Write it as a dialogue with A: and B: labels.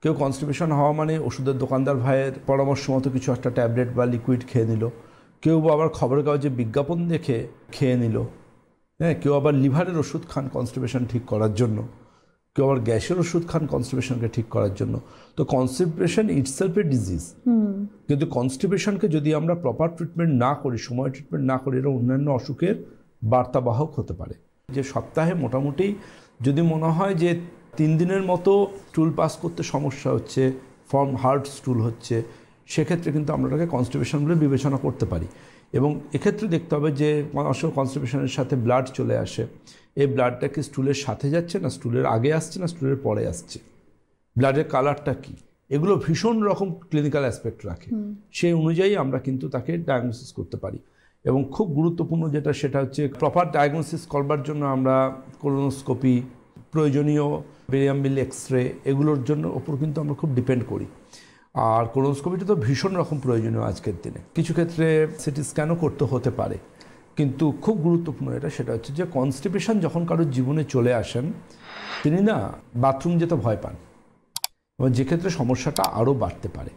A: কেউ কনস্টিপেশন হওয়া মানে ওষুধের দোকানদার ভাইয়ের পরামর্শ মতো কিছু একটা ট্যাবলেট বা লিকুইড খেয়ে নিল, কেউ আবার খবরের কাগজে বিজ্ঞাপন দেখে খেয়ে নিল, হ্যাঁ, কেউ আবার লিভারের ওষুধ খান কনস্টিপেশন ঠিক করার জন্য, কেউ আবার গ্যাসের ওষুধ খান কনস্টিপেশনকে ঠিক করার জন্য। তো কনস্টিপেশন ইটসেলফ এ ডিজিজ, কিন্তু কনস্টিপেশনকে যদি আমরা প্রপার ট্রিটমেন্ট না করি, সময় ট্রিটমেন্ট না করি, এটা অন্যান্য অসুখের বার্তাবাহক হতে পারে। যে সপ্তাহে মোটামুটি যদি মনে হয় যে 3 দিনের মতো স্টুল পাস করতে সমস্যা হচ্ছে, ফর্ম হার্ড স্টুল হচ্ছে, সেক্ষেত্রে কিন্তু আমরা ওটাকে কনস্টিপেশন বলে বিবেচনা করতে পারি। এবং এক্ষেত্রে দেখতে হবে যে অবশ্য কনস্টিপেশনের সাথে ব্লাড চলে আসে, এই ব্লাডটা কি স্টুলের সাথে যাচ্ছে, না স্টুলের আগে আসছে, না স্টুলের পরে আসছে, ব্লাডের কালারটা কি, এগুলো ভীষণ রকম ক্লিনিক্যাল অ্যাসপেক্ট রাখে। সেই অনুযায়ী আমরা কিন্তু তাকে ডায়াগনোসিস করতে পারি। এবং খুব গুরুত্বপূর্ণ যেটা, সেটা হচ্ছে প্রপার ডায়াগনোসিস করবার জন্য আমরা কোলোনোস্কোপি, প্রয়োজনীয় বেরিয়াম মিল এক্সরে, এগুলোর জন্য ওপর কিন্তু আমরা খুব ডিপেন্ড করি। আর কোলোনোস্কোপিটা তো ভীষণ রকম প্রয়োজনীয় আজকের দিনে। কিছু ক্ষেত্রে সিটি স্ক্যানও করতে হতে পারে। কিন্তু খুব গুরুত্বপূর্ণ এটা, সেটা হচ্ছে যে কনস্টিপেশন যখন কারোর জীবনে চলে আসেন, তিনি না বাথরুম যেতে ভয় পান, এবং যে ক্ষেত্রে সমস্যাটা আরও বাড়তে পারে।